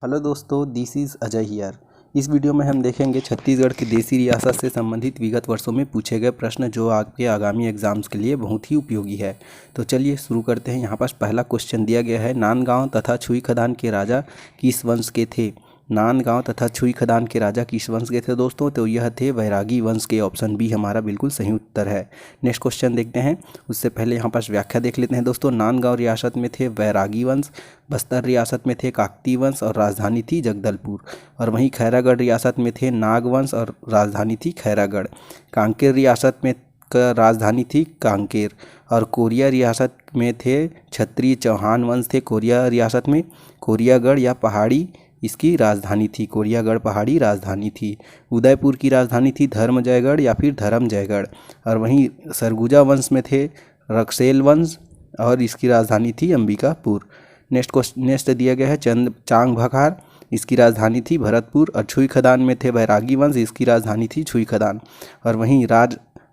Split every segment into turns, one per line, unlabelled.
Hello दोस्तों, this is Ajay here. इस video में हम देखेंगे छत्तीसगढ़ की देसी रियासत से संबंधित विगत वर्षों में पूछे गए प्रश्न जो आपके आगामी एग्जाम्स के लिए बहुत ही उपयोगी है। तो चलिए शुरू करते हैं। यहाँ पर पहला क्वेश्चन दिया गया है, नांदगांव तथा छुई खदान के राजा किस वंश के थे। नांदगांव तथा छुई खदान के राजा किस वंश के थे दोस्तों? तो यह थे वैरागी वंश के। ऑप्शन बी हमारा बिल्कुल सही उत्तर है। नेक्स्ट क्वेश्चन देखते हैं। उससे पहले यहाँ पर व्याख्या देख लेते हैं दोस्तों। नांदगांव रियासत में थे वैरागी वंश, बस्तर रियासत में थे काकती वंश और राजधानी थी जगदलपुर। और वहीं खैरागढ़ रियासत में थे नाग वंश और राजधानी थी खैरागढ़। कांकेर रियासत में का राजधानी थी कांकेर। और कोरिया रियासत में थे क्षत्रिय चौहान वंश थे। कोरिया रियासत में कोरियागढ़ या पहाड़ी इसकी राजधानी थी। कोरियागढ़ पहाड़ी राजधानी थी। उदयपुर की राजधानी थी धर्मजयगढ़ या फिर धर्मजयगढ़। और वहीं सरगुजा वंश में थे रक्सेल वंश और इसकी राजधानी थी अंबिकापुर। नेक्स्ट दिया गया है चांग भखार, इसकी राजधानी थी भरतपुर। और छुई खदान में थे बैरागी वंश, इसकी राजधानी थी छुई खदान। और वहीं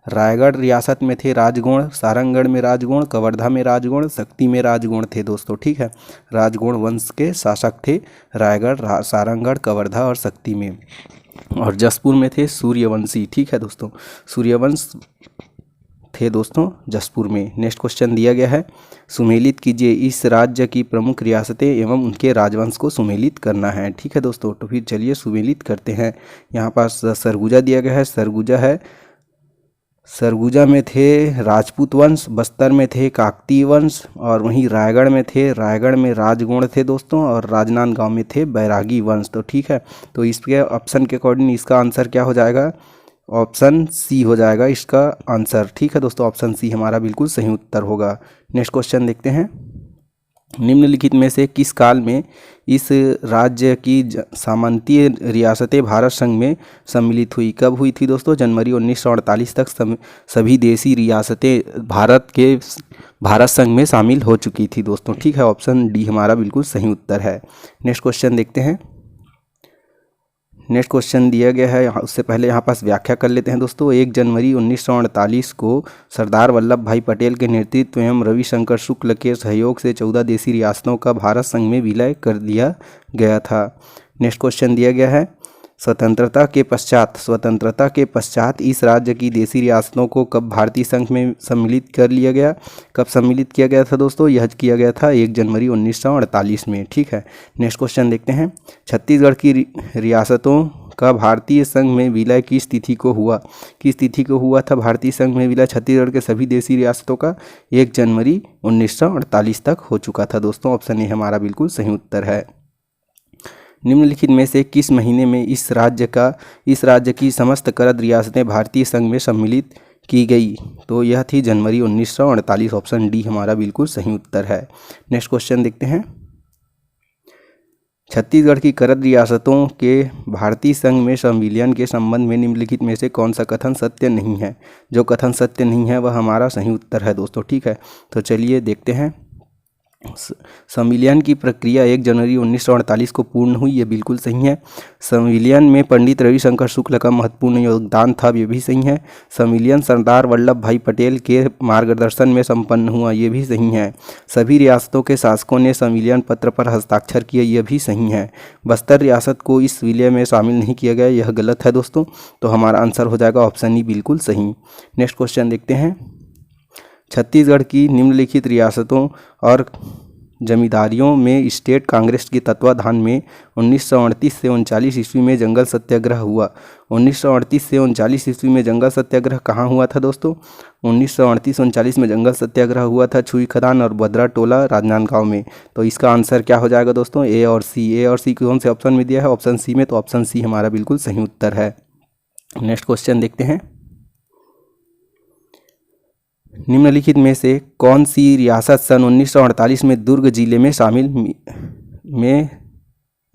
रायगढ़ रियासत में थे राजगोण, सारंगगढ़ में राजगोण, कवर्धा में राजगोण, शक्ति में राजगोण थे दोस्तों। ठीक है, राजगोण वंश के शासक थे रायगढ़, सारंगगढ़, कवर्धा और शक्ति में। और जसपुर में थे सूर्यवंशी। ठीक है दोस्तों, सूर्यवंश थे दोस्तों जसपुर में। नेक्स्ट क्वेश्चन दिया गया है, सुमेलित कीजिए इस राज्य की प्रमुख रियासतें एवं उनके राजवंश को सुमेलित करना है। ठीक है दोस्तों, तो फिर चलिए सुमेलित करते हैं। यहाँ पास सरगुजा दिया गया है, सरगुजा है। सरगुजा में थे राजपूत वंश, बस्तर में थे काकती वंश और वहीं रायगढ़ में थे, रायगढ़ में राजगोण थे दोस्तों और राजनांदगांव में थे बैरागी वंश। तो ठीक है, तो इसके ऑप्शन के अकॉर्डिंग इसका आंसर क्या हो जाएगा? ऑप्शन सी हो जाएगा इसका आंसर। ठीक है दोस्तों, ऑप्शन सी हमारा बिल्कुल सही उत्तर होगा। नेक्स्ट क्वेश्चन देखते हैं, निम्नलिखित में से किस काल में इस राज्य की सामंतीय रियासतें भारत संघ में सम्मिलित हुई? कब हुई थी दोस्तों? जनवरी 1948 तक सभी देसी रियासतें भारत संघ में शामिल हो चुकी थी दोस्तों। ठीक है, ऑप्शन डी हमारा बिल्कुल सही उत्तर है। नेक्स्ट क्वेश्चन देखते हैं। नेक्स्ट क्वेश्चन दिया गया है, उससे पहले यहाँ पास व्याख्या कर लेते हैं दोस्तों। 1 जनवरी 1948 को सरदार वल्लभ भाई पटेल के नेतृत्व एवं रविशंकर शुक्ल के सहयोग से 14 देसी रियासतों का भारत संघ में विलय कर दिया गया था। नेक्स्ट क्वेश्चन दिया गया है, स्वतंत्रता के पश्चात इस राज्य की देसी रियासतों को कब भारतीय संघ में सम्मिलित कर लिया गया? कब सम्मिलित किया गया था दोस्तों? यह किया गया था 1 जनवरी 1948 में। ठीक है, नेक्स्ट क्वेश्चन देखते हैं, छत्तीसगढ़ की रियासतों का भारतीय संघ में विलय किस तिथि को हुआ? किस तिथि को हुआ था भारतीय संघ में विलय छत्तीसगढ़ के सभी देसी रियासतों का? 1 जनवरी 1948 तक हो चुका था दोस्तों। ऑप्शन ए हमारा बिल्कुल सही उत्तर है। निम्नलिखित में से किस महीने में इस राज्य की समस्त करद रियासतें भारतीय संघ में सम्मिलित की गई? तो यह थी जनवरी 1948। ऑप्शन डी हमारा बिल्कुल सही उत्तर है। नेक्स्ट क्वेश्चन देखते हैं, छत्तीसगढ़ की करद रियासतों के भारतीय संघ में संविलियन के संबंध में निम्नलिखित में से कौन सा कथन सत्य नहीं है? जो कथन सत्य नहीं है वह हमारा सही उत्तर है दोस्तों। ठीक है, तो चलिए देखते हैं। संविलियन की प्रक्रिया 1 जनवरी 1948 को पूर्ण हुई, ये बिल्कुल सही है। संविलियन में पंडित रविशंकर शुक्ल का महत्वपूर्ण योगदान था, ये भी सही है। संविलियन सरदार वल्लभ भाई पटेल के मार्गदर्शन में संपन्न हुआ, ये भी सही है। सभी रियासतों के शासकों ने संविलियन पत्र पर हस्ताक्षर किए, यह भी सही है। बस्तर रियासत को इस विलय में शामिल नहीं किया गया, यह गलत है दोस्तों। तो हमारा आंसर हो जाएगा ऑप्शन ई बिल्कुल सही। नेक्स्ट क्वेश्चन देखते हैं, छत्तीसगढ़ की निम्नलिखित रियासतों और जमींदारियों में स्टेट कांग्रेस के तत्वाधान में 1938 से 39 ईस्वी में जंगल सत्याग्रह हुआ। 1938 से 39 ईस्वी में जंगल सत्याग्रह कहाँ हुआ था दोस्तों? 1938-39 में जंगल सत्याग्रह हुआ था छुई खदान और बद्रा टोला राजनांदगांव में। तो इसका आंसर क्या हो जाएगा दोस्तों? ए और सी। ए और सी कौन से ऑप्शन में दिया है? ऑप्शन सी में। तो ऑप्शन सी हमारा बिल्कुल सही उत्तर है। नेक्स्ट क्वेश्चन देखते हैं, निम्नलिखित में से कौन सी रियासत सन 1948 में दुर्ग जिले में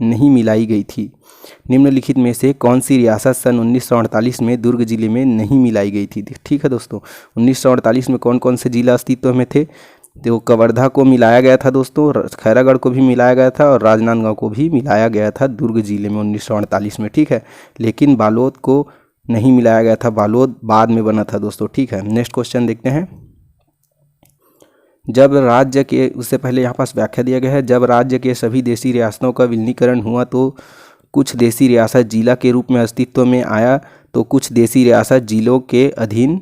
नहीं मिलाई गई थी? निम्नलिखित में से कौन सी रियासत सन 1948 में दुर्ग जिले में नहीं मिलाई गई थी? ठीक है दोस्तों, 1948 में कौन कौन से जिला अस्तित्व में थे? तो कवर्धा को मिलाया गया था दोस्तों, खैरागढ़ को भी मिलाया गया था और राजनांदगांव को भी मिलाया गया था दुर्ग जिले में 1948 में। ठीक है, लेकिन बालोद को नहीं मिलाया गया था, बालोद बाद में बना था दोस्तों। ठीक है, नेक्स्ट क्वेश्चन देखते हैं, जब राज्य के, उससे पहले यहाँ पास व्याख्या दिया गया है, जब राज्य के सभी देशी रियासतों का विलीनीकरण हुआ तो कुछ देशी रियासत जिला के रूप में अस्तित्व में आया, तो कुछ देशी रियासत जिलों के अधीन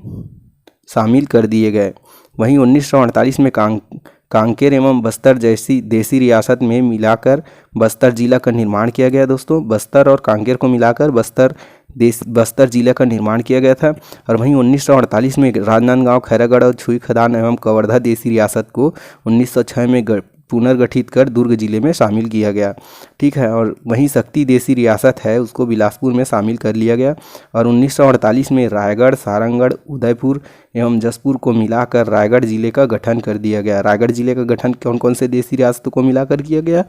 शामिल कर दिए गए। वहीं 1948 में कांकेर एवं बस्तर जैसी देशी रियासत में मिलाकर बस्तर जिला का निर्माण किया गया दोस्तों। बस्तर और कांकेर को मिलाकर बस्तर जिले का निर्माण किया गया था। और वहीं 1948 में राजनांदगांव, खैरागढ़ और छुई खदान एवं कवर्धा देशी रियासत को 1906 में पुनर्गठित कर दुर्ग जिले में शामिल किया गया। ठीक है, और वहीं शक्ति देशी रियासत है उसको बिलासपुर में शामिल कर लिया गया। और 1948 में रायगढ़, सारंगढ़, उदयपुर एवं जसपुर को मिलाकर रायगढ़ जिले का गठन कर दिया गया। रायगढ़ जिले का गठन कौन कौन से देशी रियासतों को मिलाकर किया गया?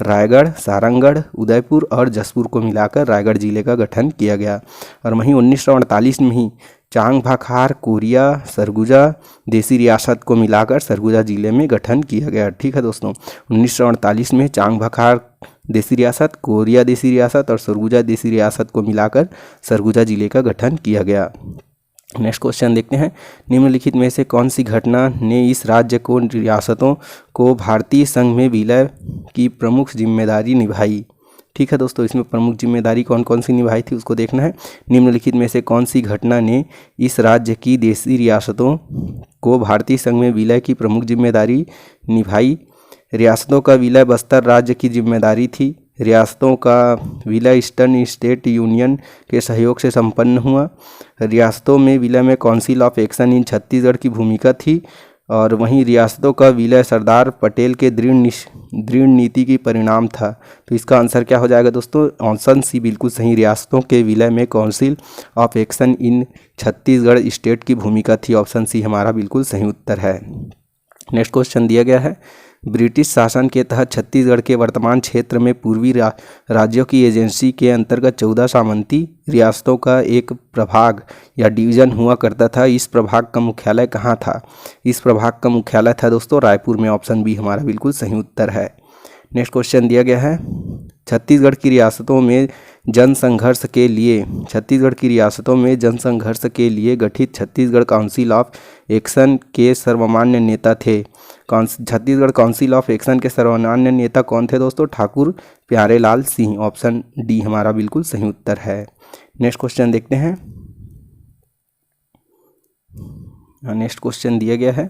रायगढ़, सारंगढ़, उदयपुर और जसपुर को मिलाकर रायगढ़ जिले का गठन किया गया। और वहीं 1948 में ही चांग भाखार, कोरिया, सरगुजा देशी रियासत को मिलाकर सरगुजा जिले में गठन किया गया। ठीक है दोस्तों, 1948 में चांग भाखार देशी रियासत, कोरिया देशी रियासत और सरगुजा देशी रियासत को मिलाकर सरगुजा जिले का गठन किया गया। नेक्स्ट क्वेश्चन देखते हैं, निम्नलिखित में से कौन सी घटना ने इस राज्य को रियासतों को भारतीय संघ में विलय की प्रमुख जिम्मेदारी निभाई? ठीक है दोस्तों, इसमें प्रमुख जिम्मेदारी कौन कौन सी निभाई थी उसको देखना है। निम्नलिखित में से कौन सी घटना ने इस राज्य की देशी रियासतों को भारतीय संघ में विलय की प्रमुख जिम्मेदारी निभाई? रियासतों का विलय बस्तर राज्य की जिम्मेदारी थी। रियासतों का विलय ईस्टर्न स्टेट यूनियन के सहयोग से संपन्न हुआ। रियासतों में विलय में council of action in Chhattisgarh की भूमिका थी। और वहीं रियासतों का विलय सरदार पटेल के दृढ़ नीति की परिणाम था। तो इसका आंसर क्या हो जाएगा दोस्तों? ऑप्शन सी बिल्कुल सही, रियासतों के विलय में council of action in Chhattisgarh state की भूमिका थी। ऑप्शन सी हमारा बिल्कुल सही उत्तर है। नेक्स्ट क्वेश्चन दिया गया है, ब्रिटिश शासन के तहत छत्तीसगढ़ के वर्तमान क्षेत्र में पूर्वी राज्यों की एजेंसी के अंतर्गत 14 सामंती रियासतों का एक प्रभाग या डिवीज़न हुआ करता था। इस प्रभाग का मुख्यालय कहाँ था? इस प्रभाग का मुख्यालय था दोस्तों रायपुर में। ऑप्शन बी हमारा बिल्कुल सही उत्तर है। नेक्स्ट क्वेश्चन दिया गया है, छत्तीसगढ़ की रियासतों में जनसंघर्ष के लिए गठित छत्तीसगढ़ काउंसिल ऑफ एक्शन के सर्वमान्य नेता थे। छत्तीसगढ़ काउंसिल ऑफ एक्शन के सर्वमान्य नेता कौन थे दोस्तों? ठाकुर प्यारेलाल सिंह। ऑप्शन डी हमारा बिल्कुल सही उत्तर है। नेक्स्ट क्वेश्चन देखते हैं, नेक्स्ट क्वेश्चन दिया गया है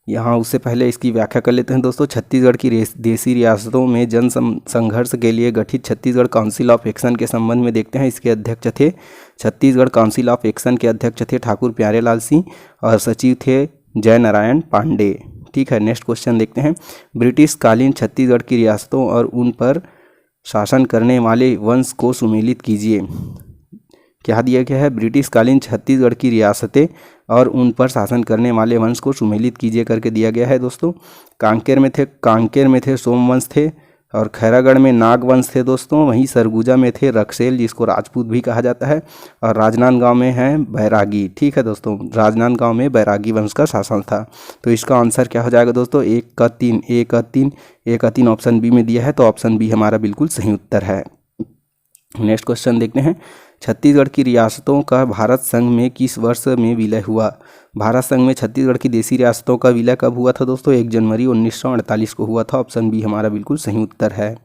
यहाँ, उससे पहले इसकी व्याख्या कर लेते हैं दोस्तों। छत्तीसगढ़ की देशी रियासतों में जन संघर्ष के लिए गठित छत्तीसगढ़ काउंसिल ऑफ एक्शन के संबंध में देखते हैं। इसके अध्यक्ष थे, छत्तीसगढ़ काउंसिल ऑफ एक्शन के अध्यक्ष थे ठाकुर प्यारेलाल सिंह और सचिव थे जय नारायण पांडे। ठीक है, नेक्स्ट क्वेश्चन देखते हैं, ब्रिटिश कालीन छत्तीसगढ़ की रियासतों और उन पर शासन करने वाले वंश को सुमेलित कीजिए। क्या दिया गया है? ब्रिटिश कालीन छत्तीसगढ़ की रियासतें और उन पर शासन करने वाले वंश को सुमेलित कीजिए करके दिया गया है दोस्तों। कांकेर में थे सोमवंश थे और खैरागढ़ में नाग वंश थे दोस्तों। वहीं सरगुजा में थे रक्सेल जिसको राजपूत भी कहा जाता है और राजनांदगांव में हैं बैरागी। ठीक है दोस्तों, राजनांदगांव में बैरागी वंश का शासन था। तो इसका आंसर क्या हो जाएगा दोस्तों? 1 का 3 ऑप्शन बी में दिया है, तो ऑप्शन बी हमारा बिल्कुल सही उत्तर है। नेक्स्ट क्वेश्चन देखते हैं, छत्तीसगढ़ की रियासतों का भारत संघ में किस वर्ष में विलय हुआ? भारत संघ में छत्तीसगढ़ की देशी रियासतों का विलय कब हुआ था दोस्तों? 1 जनवरी 1948 को हुआ था। ऑप्शन बी हमारा बिल्कुल सही उत्तर है।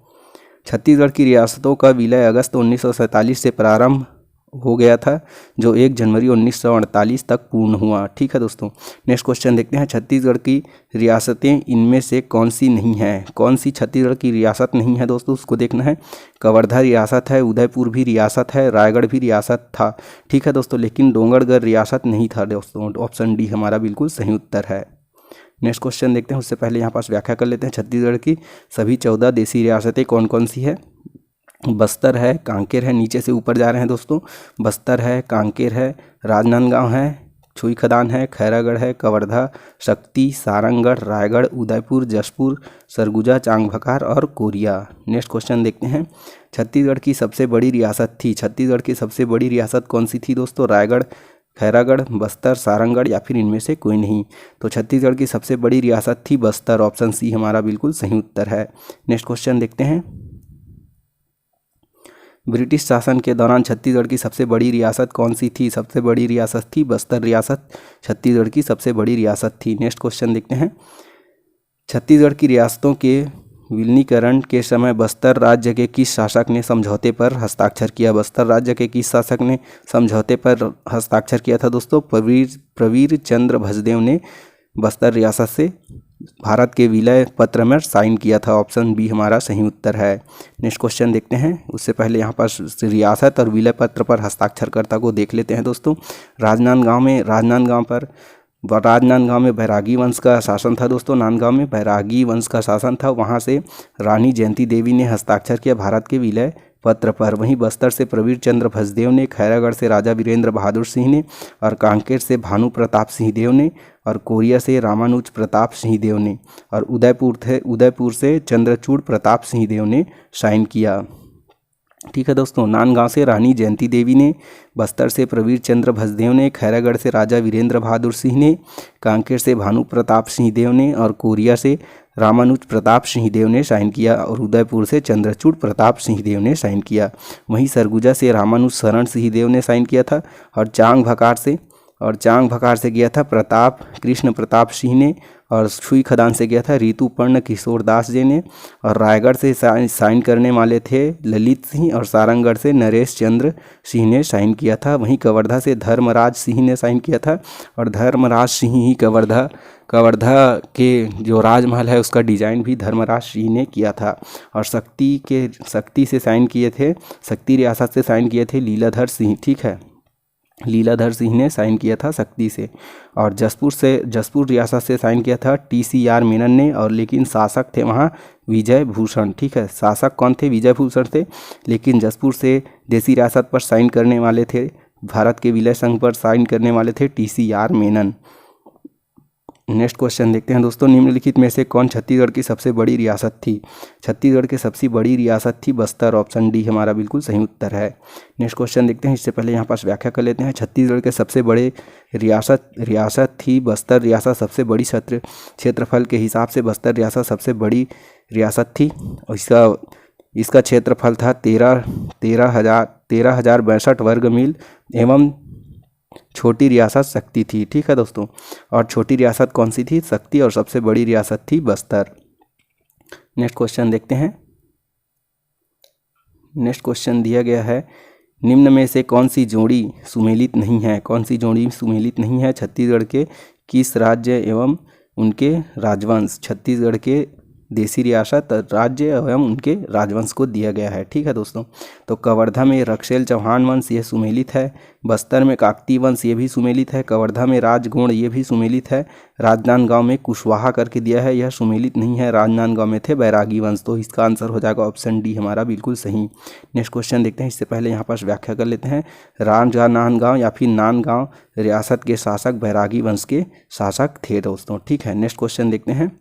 छत्तीसगढ़ की रियासतों का विलय अगस्त 1947 से प्रारंभ हो गया था, जो 1 जनवरी 1948 तक पूर्ण हुआ। ठीक है दोस्तों, नेक्स्ट क्वेश्चन देखते हैं, छत्तीसगढ़ की रियासतें इनमें से कौन सी नहीं है? कौन सी छत्तीसगढ़ की रियासत नहीं है दोस्तों, उसको देखना है। कवर्धा रियासत है, उदयपुर भी रियासत है, रायगढ़ भी रियासत था। ठीक है दोस्तों, लेकिन डोंगरगढ़ रियासत नहीं था दोस्तों। ऑप्शन डी हमारा बिल्कुल सही उत्तर है। नेक्स्ट क्वेश्चन देखते हैं, उससे पहले यहाँ पास व्याख्या कर लेते हैं। छत्तीसगढ़ की सभी 14 देशी रियासतें कौन कौन सी है? बस्तर है, कांकेर है, नीचे से ऊपर जा रहे हैं दोस्तों। बस्तर है, कांकेर है, राजनांदगांव है, छुई खदान है, खैरागढ़ है, कवर्धा, शक्ति, सारंगढ़, रायगढ़, उदयपुर, जसपुर, सरगुजा, चांगभकार और कोरिया। नेक्स्ट क्वेश्चन देखते हैं, छत्तीसगढ़ की सबसे बड़ी रियासत थी। छत्तीसगढ़ की सबसे बड़ी रियासत कौन सी थी दोस्तों? रायगढ़, खैरागढ़, बस्तर, सारंगढ़ या फिर इनमें से कोई नहीं। तो छत्तीसगढ़ की सबसे बड़ी रियासत थी बस्तर। ऑप्शन सी हमारा बिल्कुल सही उत्तर है। नेक्स्ट क्वेश्चन देखते हैं, ब्रिटिश शासन के दौरान छत्तीसगढ़ की सबसे बड़ी रियासत कौन सी थी? सबसे बड़ी रियासत थी बस्तर रियासत, छत्तीसगढ़ की सबसे बड़ी रियासत थी। नेक्स्ट क्वेश्चन देखते हैं, छत्तीसगढ़ की रियासतों के विलीनीकरण के समय बस्तर राज्य के किस शासक ने समझौते पर हस्ताक्षर किया? बस्तर राज्य के किस शासक ने समझौते पर हस्ताक्षर किया था दोस्तों? प्रवीर चंद्र भंजदेव ने बस्तर रियासत से भारत के विलय पत्र में साइन किया था। ऑप्शन बी हमारा सही उत्तर है। नेक्स्ट क्वेश्चन देखते हैं, उससे पहले यहाँ पर रियासत और विलय पत्र पर हस्ताक्षरकर्ता को देख लेते हैं दोस्तों। राजनांदगांव में बैरागी वंश का शासन था दोस्तों। नांदगांव में बैरागी वंश का शासन था, वहाँ से रानी जयंती देवी ने हस्ताक्षर किया भारत के विलय पत्र पर। वहीं बस्तर से प्रवीर चंद्र भंजदेव ने, खैरागढ़ से राजा वीरेंद्र बहादुर सिंह ने, और कांकेर से भानु प्रताप सिंह देव ने, और कोरिया से रामानुज प्रताप सिंह देव ने, और उदयपुर से चंद्रचूड़ प्रताप सिंह देव ने साइन किया। ठीक है दोस्तों, नांदगांव से रानी जयंती देवी ने, बस्तर से प्रवीर चंद्र भंजदेव ने, खैरागढ़ से राजा वीरेंद्र बहादुर सिंह ने, कांकेर से भानु प्रताप सिंह देव ने, और कोरिया से रामानुज प्रताप सिंह देव ने साइन किया, और उदयपुर से चंद्रचूड़ प्रताप सिंह देव ने साइन किया। वहीं सरगुजा से रामानुज शरण सिंह देव ने साइन किया था, और चांग भकार से किया था कृष्ण प्रताप सिंह ने, और छुई खदान से किया था ऋतुपर्ण किशोर दास जी ने, और रायगढ़ से साइन करने वाले थे ललित सिंह, और सारंगगढ़ से नरेश चंद्र सिंह ने साइन किया था। वहीं कवर्धा से धर्मराज सिंह ने साइन किया था, और धर्मराज सिंह ही कवर्धा के जो राजमहल है उसका डिजाइन भी धर्मराज सिंह ने किया था। और शक्ति से साइन किए थे, शक्ति रियासत से साइन किए थे लीलाधर सिंह। ठीक है, लीलाधर सिंह ने साइन किया था शक्ति से। और जसपुर रियासत से साइन किया था TCR मेनन ने, और लेकिन शासक थे वहाँ विजय भूषण। ठीक है, शासक कौन थे? विजय भूषण थे। लेकिन जसपुर से देसी रियासत पर साइन करने वाले थे, भारत के विलय संघ पर साइन करने वाले थे TCR मेनन। नेक्स्ट क्वेश्चन देखते हैं दोस्तों, निम्नलिखित में से कौन छत्तीसगढ़ की सबसे बड़ी रियासत थी? छत्तीसगढ़ की सबसे बड़ी रियासत थी बस्तर। ऑप्शन डी हमारा बिल्कुल सही उत्तर है। नेक्स्ट क्वेश्चन देखते हैं, इससे पहले यहाँ पास व्याख्या कर लेते हैं। छत्तीसगढ़ के सबसे बड़े रियासत थी बस्तर रियासत। सबसे बड़ी क्षेत्रफल के हिसाब से बस्तर रियासत सबसे बड़ी रियासत थी, और इसका क्षेत्रफल था 13,062 वर्ग मील, एवं छोटी रियासत शक्ति थी। ठीक है दोस्तों, और छोटी रियासत कौन सी थी? शक्ति, और सबसे बड़ी रियासत थी बस्तर। नेक्स्ट क्वेश्चन देखते हैं। नेक्स्ट क्वेश्चन दिया गया है, निम्न में से कौन सी जोड़ी सुमेलित नहीं है? कौन सी जोड़ी सुमेलित नहीं है? छत्तीसगढ़ के किस राज्य एवं उनके राजवंश, छत्तीसगढ़ के देसी रियासत राज्य एवं उनके राजवंश को दिया गया है। ठीक है दोस्तों, तो कवर्धा में रक्षेल चौहान वंश ये सुमेलित है, बस्तर में काकती वंश ये भी सुमेलित है, कवर्धा में राजगोंड ये भी सुमेलित है, राजनांदगांव में कुशवाहा करके दिया है, यह सुमेलित नहीं है, राजनांदगांव में थे बैरागी वंश। तो इसका आंसर हो जाएगा ऑप्शन डी हमारा बिल्कुल सही। नेक्स्ट क्वेश्चन देखते हैं, इससे पहले यहाँ पर व्याख्या कर लेते हैं। राजनांदगांव या फिर नांदगांव रियासत के शासक बैरागी वंश के शासक थे दोस्तों। ठीक है, नेक्स्ट क्वेश्चन देखते हैं।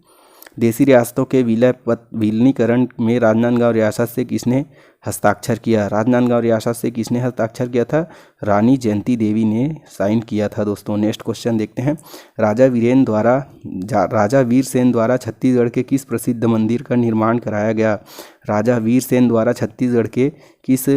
देसी रियासतों के विलीनीकरण में राजनांदगांव रियासत से किसने हस्ताक्षर किया? राजनांदगांव रियासत से किसने हस्ताक्षर किया था? रानी जयंती देवी ने साइन किया था दोस्तों। नेक्स्ट क्वेश्चन देखते हैं। राजा वीर सेन द्वारा छत्तीसगढ़ के किस प्रसिद्ध मंदिर का निर्माण कराया गया? राजा वीर सेन द्वारा छत्तीसगढ़ के किस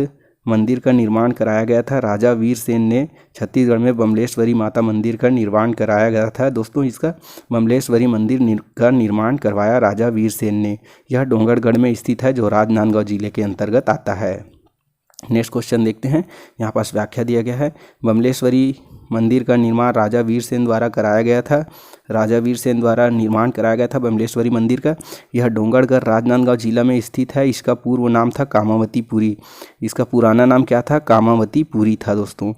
मंदिर का निर्माण कराया गया था? राजा वीर सेन ने छत्तीसगढ़ में बमलेश्वरी माता मंदिर का निर्माण कराया गया था दोस्तों। इसका बमलेश्वरी मंदिर का निर्माण करवाया राजा वीर सेन ने। यह डोंगरगढ़ में स्थित है, जो राजनांदगांव जिले के अंतर्गत आता है। नेक्स्ट क्वेश्चन देखते हैं, यहाँ पास व्याख्या दिया गया है। बमलेश्वरी मंदिर का निर्माण राजा वीर सेन द्वारा कराया गया था। राजा वीर सेन द्वारा निर्माण कराया गया था बमलेश्वरी मंदिर का। यह डोंगरगढ़ राजनांदगांव जिला में स्थित है। इसका पूर्व नाम था कामावतीपुरी। इसका पुराना नाम क्या था? कामावतीपुरी था दोस्तों।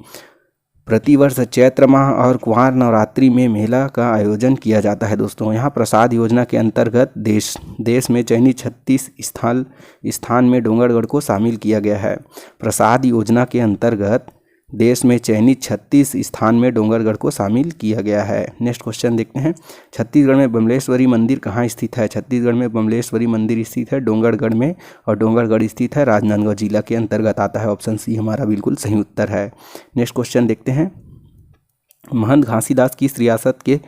प्रतिवर्ष चैत्र माह और कुंवार नवरात्रि में मेला का आयोजन किया जाता है दोस्तों। यहाँ प्रसाद योजना के अंतर्गत देश में चयनित 36 स्थान में डोंगरगढ़ को शामिल किया गया है। प्रसाद योजना के अंतर्गत देश में चयनित 36 स्थान में डोंगरगढ़ को शामिल किया गया है। नेक्स्ट क्वेश्चन देखते हैं। छत्तीसगढ़ में बमलेश्वरी मंदिर कहाँ स्थित है? छत्तीसगढ़ में बमलेश्वरी मंदिर स्थित है डोंगरगढ़ में, और डोंगरगढ़ स्थित है राजनांदगांव जिला के अंतर्गत आता है। ऑप्शन सी हमारा बिल्कुल सही उत्तर है। नेक्स्ट क्वेश्चन देखते हैं। महंत घासीदास किस रियासत के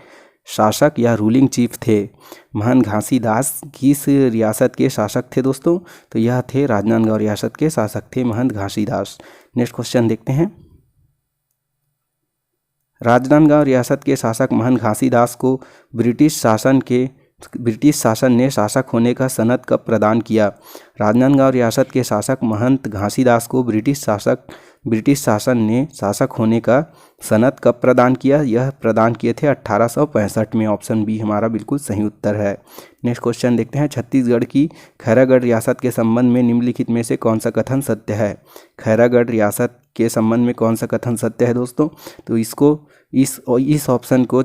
शासक या रूलिंग चीफ थे? महंत घासीदास किस रियासत के शासक थे दोस्तों? तो यह थे राजनांदगांव रियासत के शासक थे महंत घासीदास। नेक्स्ट क्वेश्चन देखते हैं। राजनांदगांव रियासत के शासक महंत घासीदास को ब्रिटिश शासन ने शासक होने का सनद कब प्रदान किया? राजनांदगांव रियासत के शासक महंत घासीदास को ब्रिटिश शासन ने शासक होने का सनद कब प्रदान किया? यह प्रदान किए थे 1865 में। ऑप्शन बी हमारा बिल्कुल सही उत्तर है। नेक्स्ट क्वेश्चन देखते हैं। छत्तीसगढ़ की खैरागढ़ रियासत के संबंध में निम्नलिखित में से कौन सा कथन सत्य है? खैरागढ़ रियासत के संबंध में कौन सा कथन सत्य है दोस्तों? तो इस ऑप्शन को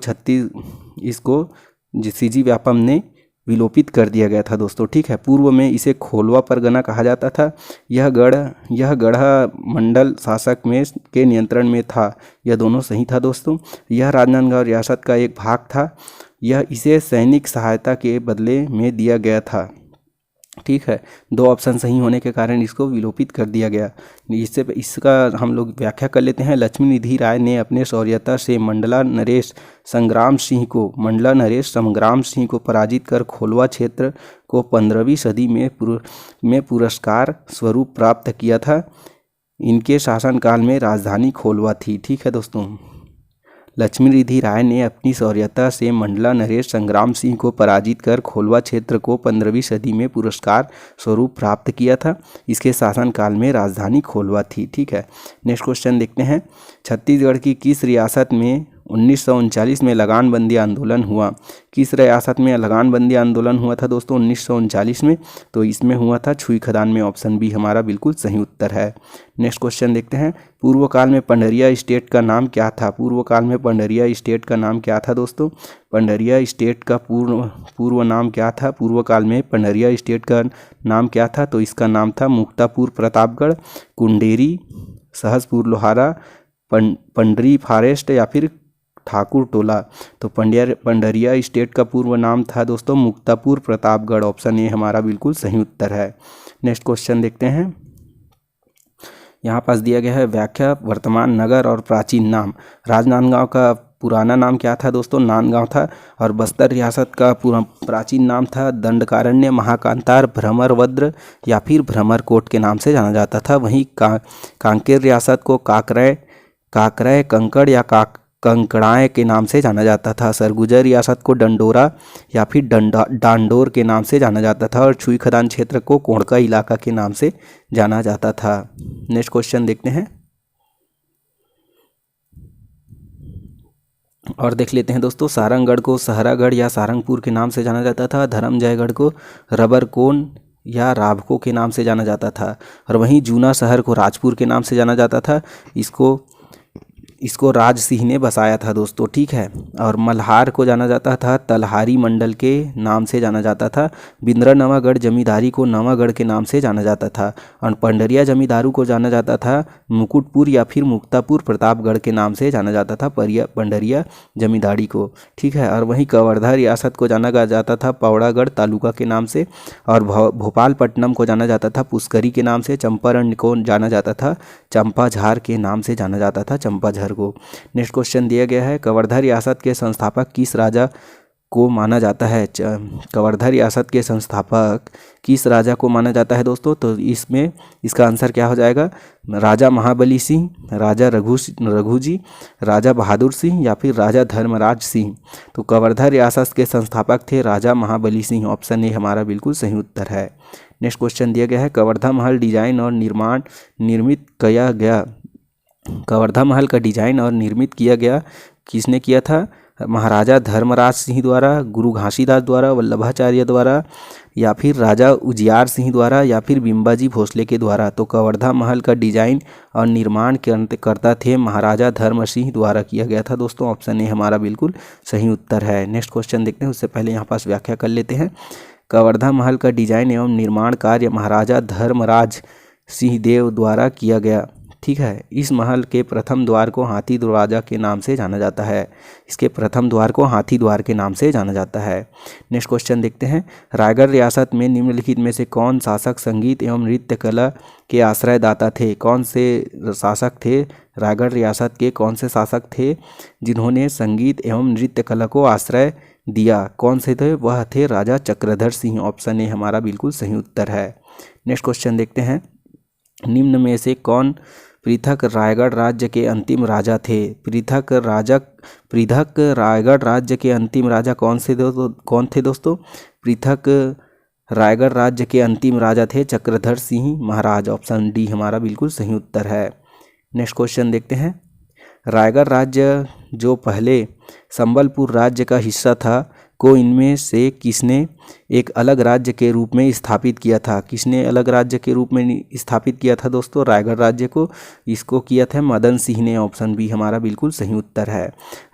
सीजी व्यापम ने विलोपित कर दिया गया था दोस्तों। ठीक है, पूर्व में इसे खोलवा परगना कहा जाता था। यह गढ़ा मंडल शासक के नियंत्रण में था। यह दोनों सही था दोस्तों। यह राजनांदगांव रियासत का एक भाग था। इसे सैनिक सहायता के बदले में दिया गया था। ठीक है, 2 ऑप्शन सही होने के कारण इसको विलोपित कर दिया गया। इसका हम लोग व्याख्या कर लेते हैं। लक्ष्मी निधि राय ने अपने शौर्यता से मंडला नरेश संग्राम सिंह को पराजित कर खोलवा क्षेत्र को 15वीं सदी में पुरस्कार स्वरूप प्राप्त किया था। इनके शासनकाल में राजधानी खोलवा थी। ठीक है दोस्तों, लक्ष्मी निधि राय ने अपनी शौर्यता से मंडला नरेश संग्राम सिंह को पराजित कर खोलवा क्षेत्र को 15वीं सदी में पुरस्कार स्वरूप प्राप्त किया था। इसके शासनकाल में राजधानी खोलवा थी। ठीक है, नेक्स्ट क्वेश्चन देखते हैं। छत्तीसगढ़ की किस रियासत में 1939 में लगानबंदी आंदोलन हुआ? किस रियासत में लगानबंदी आंदोलन हुआ था दोस्तों 1939 में? तो इसमें हुआ था छुई खदान में। ऑप्शन बी हमारा बिल्कुल सही उत्तर है। नेक्स्ट क्वेश्चन देखते हैं। पूर्व काल में पंडरिया स्टेट का नाम क्या था? पूर्व काल में पंडरिया स्टेट का नाम क्या था दोस्तों? पंडरिया स्टेट का पूर्व नाम क्या था? पूर्व काल में पंडरिया स्टेट का नाम क्या था? तो इसका नाम था मुक्तापुर प्रतापगढ़, कुंडेरी, सहसपुर लोहारा, पंडरी फॉरेस्ट या फिर ठाकुर टोला। तो पंडरिया स्टेट का पूर्व नाम था दोस्तों मुक्तापुर प्रतापगढ़। ऑप्शन ए हमारा बिल्कुल सही उत्तर है। नेक्स्ट क्वेश्चन देखते हैं। यहाँ पास दिया गया है व्याख्या वर्तमान नगर और प्राचीन नाम। राजनांदगांव का पुराना नाम क्या था दोस्तों? नांदगांव था। और बस्तर रियासत का प्राचीन नाम था दंडकारण्य, महाकांतार, भ्रमरवद्र या फिर भ्रमरकोट के नाम से जाना जाता था। वहीं कांकेर रियासत को काकरय, कंकड़ या कंकड़ाएँ के नाम से जाना जाता था। सरगुजा रियासत को डंडोरा या फिर डांडोर के नाम से जाना जाता था। और छुई खदान क्षेत्र को कोणका इलाका के नाम से जाना जाता था। नेक्स्ट क्वेश्चन देखते हैं और देख लेते हैं दोस्तों। सारंगगढ़ को सहरागढ़ या सारंगपुर के नाम से जाना जाता था। धर्मजयगढ़ को रबरकोन या राभको के नाम से जाना जाता था। और वहीं जूना शहर को राजपुर के नाम से जाना जाता था। इसको राज सिंह ने बसाया था दोस्तों। ठीक है, और मल्हार को जाना जाता था तलहारी मंडल के नाम से जाना जाता था। बिंद्रा नवागढ़ जमींदारी को नवागढ़ के नाम से जाना जाता था। और पंडरिया जमींदारू को जाना जाता था मुकुटपुर या फिर मुक्तापुर प्रतापगढ़ के नाम से जाना जाता था पंडरिया जमींदारी को। ठीक है, और वहीं कवर्धा रियासत को जाना जाता था पौड़ागढ़ तालुका के नाम से। और भोपालपट्टनम को जाना जाता था पुष्करी के नाम से। चंपारण को जाना जाता था चंपाझार के नाम से जाना जाता था चंपाझार को। नेक्स्ट क्वेश्चन दिया गया है। कवर्धा रियासत के संस्थापक किस राजा को माना जाता है? कवर्धा रियासत के संस्थापक किस राजा को माना जाता है दोस्तों? तो इसमें इसका आंसर क्या हो जाएगा? राजा महाबली सिंह, राजा रघुजी, राजा बहादुर सिंह या फिर राजा धर्मराज सिंह। तो कवर्धा रियासत के संस्थापक थे राजा महाबली सिंह। ऑप्शन ए हमारा बिल्कुल सही उत्तर है। नेक्स्ट क्वेश्चन दिया गया है। कवर्धा महल डिजाइन और निर्मित किया गया। कवर्धा महल का डिजाइन और निर्मित किया गया किसने किया था? महाराजा धर्मराज सिंह द्वारा, गुरु घासीदास द्वारा, वल्लभाचार्य द्वारा या फिर राजा उजियार सिंह द्वारा या फिर बिंबाजी भोसले के द्वारा। तो कवर्धा महल का डिजाइन और निर्माण करता थे महाराजा धर्म सिंह द्वारा किया गया था दोस्तों। ऑप्शन ए हमारा बिल्कुल सही उत्तर है। नेक्स्ट क्वेश्चन देखते हैं, उससे पहले यहाँ पास व्याख्या कर लेते हैं। कवर्धा महल का डिजाइन एवं निर्माण कार्य महाराजा धर्मराज सिंह देव द्वारा किया गया। ठीक है। इस महल के प्रथम द्वार को हाथी दरवाजा के नाम से जाना जाता है। इसके प्रथम द्वार को हाथी द्वार के नाम से जाना जाता है। नेक्स्ट क्वेश्चन देखते हैं, रायगढ़ रियासत में निम्नलिखित में से कौन शासक संगीत एवं नृत्य कला के आश्रयदाता थे? कौन से शासक थे? रायगढ़ रियासत के कौन से शासक थे जिन्होंने संगीत एवं नृत्य कला को आश्रय दिया? कौन से थे? वह थे राजा चक्रधर सिंह। ऑप्शन ए हमारा बिल्कुल सही उत्तर है। नेक्स्ट क्वेश्चन देखते हैं, निम्न में से कौन पृथक रायगढ़ राज्य के अंतिम राजा थे? पृथक रायगढ़ राज्य के अंतिम राजा कौन थे दोस्तों? पृथक रायगढ़ राज्य के अंतिम राजा थे चक्रधर सिंह महाराज। ऑप्शन डी हमारा बिल्कुल सही उत्तर है। नेक्स्ट क्वेश्चन देखते हैं, रायगढ़ राज्य जो पहले संबलपुर राज्य का हिस्सा था को इनमें से किसने एक अलग राज्य के रूप में स्थापित किया था? किसने अलग राज्य के रूप में स्थापित किया था दोस्तों रायगढ़ राज्य को? इसको किया था मदन सिंह ने। ऑप्शन बी हमारा बिल्कुल सही उत्तर है।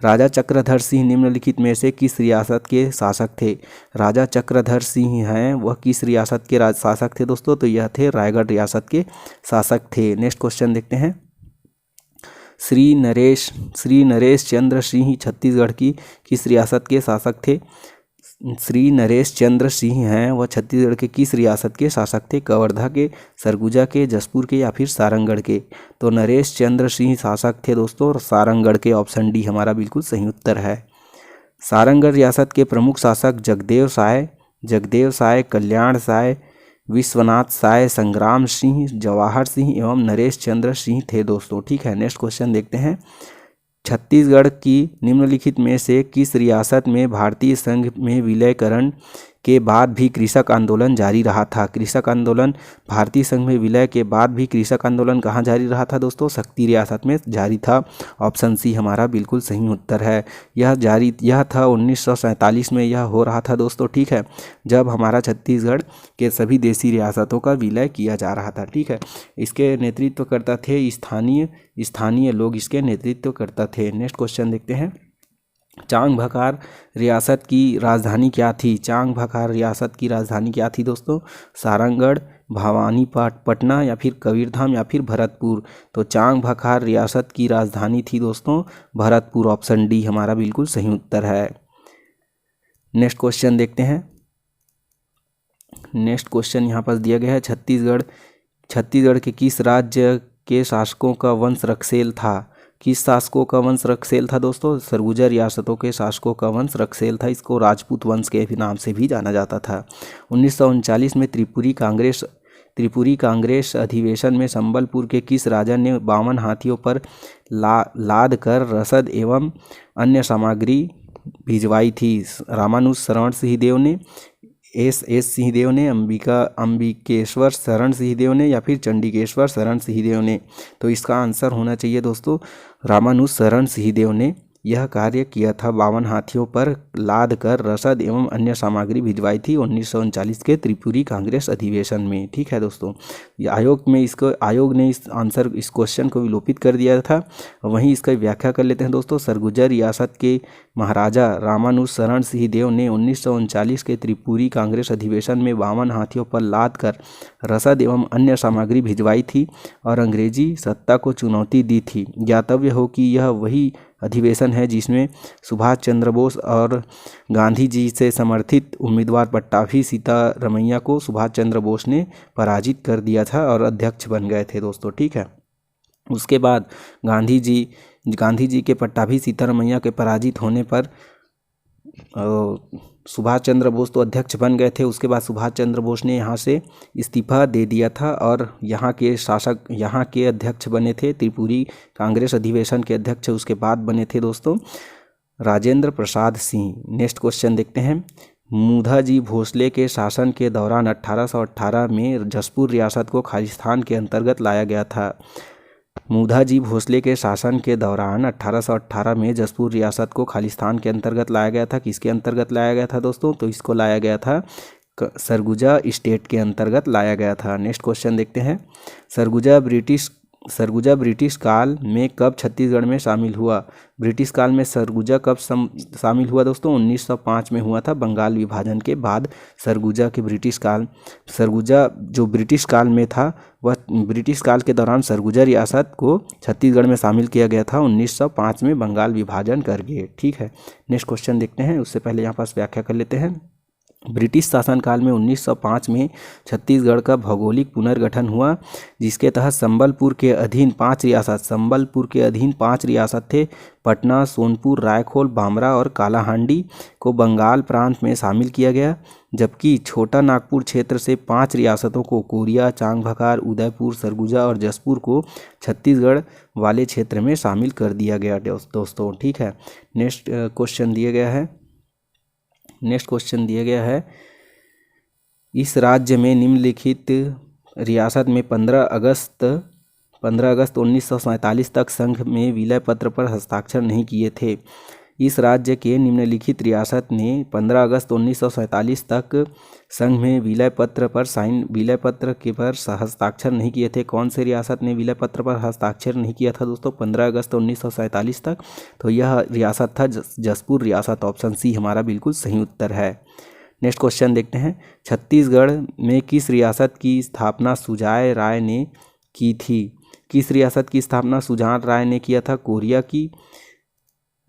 राजा चक्रधर सिंह निम्नलिखित में से किस रियासत के शासक थे? राजा चक्रधर सिंह हैं वह किस रियासत के शासक थे दोस्तों? तो यह थे रायगढ़ रियासत के शासक थे। नेक्स्ट क्वेश्चन देखते हैं, श्री नरेश चंद्र सिंह छत्तीसगढ़ की किस रियासत के शासक थे? श्री नरेश चंद्र सिंह हैं वह छत्तीसगढ़ के किस रियासत के शासक थे? कवर्धा के, सरगुजा के, जसपुर के या फिर सारंगढ़ के? तो नरेश चंद्र सिंह शासक थे दोस्तों और सारंगढ़ के। ऑप्शन डी हमारा बिल्कुल सही उत्तर है। सारंगढ़ रियासत के प्रमुख शासक जगदेव साय, कल्याण साय, विश्वनाथ साय, संग्राम सिंह, जवाहर सिंह एवं नरेश चंद्र सिंह थे दोस्तों। ठीक है। नेक्स्ट क्वेश्चन देखते हैं, छत्तीसगढ़ की निम्नलिखित में से किस रियासत में भारतीय संघ में विलयकरण के बाद भी कृषक आंदोलन जारी रहा था? कृषक आंदोलन भारतीय संघ में विलय के बाद भी कृषक आंदोलन कहाँ जारी रहा था दोस्तों? शक्ति रियासत में जारी था। ऑप्शन सी हमारा बिल्कुल सही उत्तर है। यह था 1947 में यह हो रहा था दोस्तों। ठीक है, जब हमारा छत्तीसगढ़ के सभी देशी रियासतों का विलय किया जा रहा था। ठीक है, इसके नेतृत्व करता थे स्थानीय लोग इसके नेतृत्व करता थे। नेक्स्ट क्वेश्चन देखते हैं, चांग भकार रियासत की राजधानी क्या थी? चांग भकार रियासत की राजधानी क्या थी दोस्तों? सारंगढ़, भवानीपटना या फिर कबीरधाम या फिर भरतपुर? तो चांग भकार रियासत की राजधानी थी दोस्तों भरतपुर। ऑप्शन डी हमारा बिल्कुल सही उत्तर है। नेक्स्ट क्वेश्चन देखते हैं, नेक्स्ट क्वेश्चन यहाँ पर दिया गया है, छत्तीसगढ़ के किस राज्य के शासकों का वंश रक्सेल था? किस शासकों का वंश रक्सेल था दोस्तों? सरगुजा रियासतों के शासकों का वंश रक्सेल था। इसको राजपूत वंश के नाम से भी जाना जाता था। 1939 में त्रिपुरी कांग्रेस अधिवेशन में संबलपुर के किस राजा ने 52 हाथियों पर लाद कर रसद एवं अन्य सामग्री भिजवाई थी? रामानुज शरण सिंहदेव ने, एस सिंहदेव ने, अंबिकेश्वर शरण सिंहदेव ने या फिर चंडिकेश्वर शरण सिंहदेव ने? तो इसका आंसर होना चाहिए दोस्तों रामानुज शरण सिंहदेव ने यह कार्य किया था। 52 हाथियों पर लाद कर रसद एवं अन्य सामग्री भिजवाई थी 1939 के त्रिपुरी कांग्रेस अधिवेशन में। ठीक है दोस्तों, आयोग ने इस क्वेश्चन को विलोपित कर दिया था। वहीं इसका व्याख्या कर लेते हैं दोस्तों। सरगुजा रियासत के महाराजा रामानुज शरण सिंहदेव ने 1939 के त्रिपुरी कांग्रेस अधिवेशन में 52 हाथियों पर लाद कर रसद एवं अन्य सामग्री भिजवाई थी और अंग्रेजी सत्ता को चुनौती दी थी। ज्ञातव्य हो कि यह वही अधिवेशन है जिसमें सुभाष चंद्र बोस और गांधी जी से समर्थित उम्मीदवार पट्टाभी सीतारमैया को सुभाष चंद्र बोस ने पराजित कर दिया था और अध्यक्ष बन गए थे दोस्तों। ठीक है, उसके बाद गांधी जी के पट्टाभी सीतारमैया के पराजित होने पर सुभाष चंद्र बोस तो अध्यक्ष बन गए थे। उसके बाद सुभाष चंद्र बोस ने यहाँ से इस्तीफा दे दिया था और यहाँ के अध्यक्ष बने थे त्रिपुरी कांग्रेस अधिवेशन के अध्यक्ष उसके बाद बने थे दोस्तों राजेंद्र प्रसाद सिंह। नेक्स्ट क्वेश्चन देखते हैं, मुधाजी भोसले के शासन के दौरान 1818 में जसपुर रियासत को खालिस्तान के अंतर्गत लाया गया था। मुधाजी भोसले के शासन के दौरान 1818 में जसपुर रियासत को खालिस्तान के अंतर्गत लाया गया था। किसके अंतर्गत लाया गया था दोस्तों? तो इसको लाया गया था सरगुजा स्टेट के अंतर्गत लाया गया था। नेक्स्ट क्वेश्चन देखते हैं, सरगुजा ब्रिटिश सरगुजा ब्रिटिश काल में कब छत्तीसगढ़ में शामिल हुआ? ब्रिटिश काल में सरगुजा कब शामिल हुआ दोस्तों? 1905 में हुआ था। बंगाल विभाजन के बाद सरगुजा जो ब्रिटिश काल में था, वह ब्रिटिश काल के दौरान सरगुजा रियासत को छत्तीसगढ़ में शामिल किया गया था 1905 में बंगाल विभाजन करके। ठीक है, नेक्स्ट क्वेश्चन देखते हैं। उससे पहले यहाँ पास व्याख्या कर लेते हैं। ब्रिटिश शासनकाल में 1905 में छत्तीसगढ़ का भौगोलिक पुनर्गठन हुआ, जिसके तहत संबलपुर के अधीन 5 रियासत थे। पटना, सोनपुर, रायखोल, बामरा और कालाहांडी को बंगाल प्रांत में शामिल किया गया, जबकि छोटा नागपुर क्षेत्र से 5 रियासतों को कोरिया, चांगभकार, उदयपुर, सरगुजा और जसपुर को छत्तीसगढ़ वाले क्षेत्र में शामिल कर दिया गया दोस्तों। ठीक है, नेक्स्ट क्वेश्चन दिया गया है। इस राज्य में निम्नलिखित रियासत में 15 अगस्त 1947 तक संघ में विलय पत्र पर हस्ताक्षर नहीं किए थे। इस राज्य के निम्नलिखित रियासत ने 15 अगस्त 1947 तक संघ में विलय पत्र पर हस्ताक्षर नहीं किए थे। कौन से रियासत ने विलय पत्र पर हस्ताक्षर नहीं किया था दोस्तों 15 अगस्त 1947 तक? तो यह रियासत था जसपुर रियासत। ऑप्शन सी हमारा बिल्कुल सही उत्तर है। नेक्स्ट क्वेश्चन देखते हैं। छत्तीसगढ़ में किस रियासत की स्थापना सुजान राय ने की थी? किस रियासत की स्थापना सुजान राय ने किया था? कोरिया की,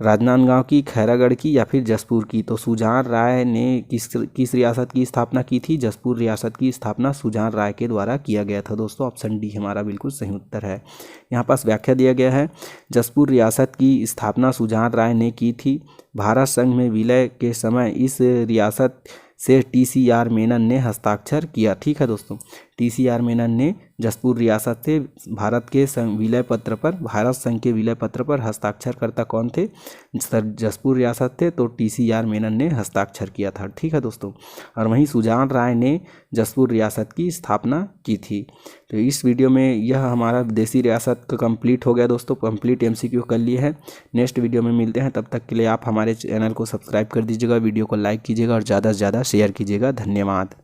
राजनांदगांव की, खैरागढ़ की या फिर जसपुर की? तो सुजान राय ने किस रियासत की स्थापना की थी? जसपुर रियासत की स्थापना सुजान राय के द्वारा किया गया था दोस्तों। ऑप्शन डी हमारा बिल्कुल सही उत्तर है। यहाँ पास व्याख्या दिया गया है। जसपुर रियासत की स्थापना सुजान राय ने की थी। भारत संघ में विलय के समय इस रियासत से TCR मेनन ने हस्ताक्षर किया। ठीक है दोस्तों, TCR मेनन ने जसपुर रियासत से भारत संघ के विलय पत्र पर हस्ताक्षरकर्ता कौन थे? जसपुर रियासत थे, तो TCR मेनन ने हस्ताक्षर किया था। ठीक है दोस्तों, और वहीं सुजान राय ने जसपुर रियासत की स्थापना की थी। तो इस वीडियो में यह हमारा देसी रियासत का कंप्लीट हो गया दोस्तों। कंप्लीट MCQ कर लिए हैं। नेक्स्ट वीडियो में मिलते हैं, तब तक के लिए आप हमारे चैनल को सब्सक्राइब कर दीजिएगा, वीडियो को लाइक कीजिएगा और ज़्यादा से ज़्यादा शेयर कीजिएगा। धन्यवाद।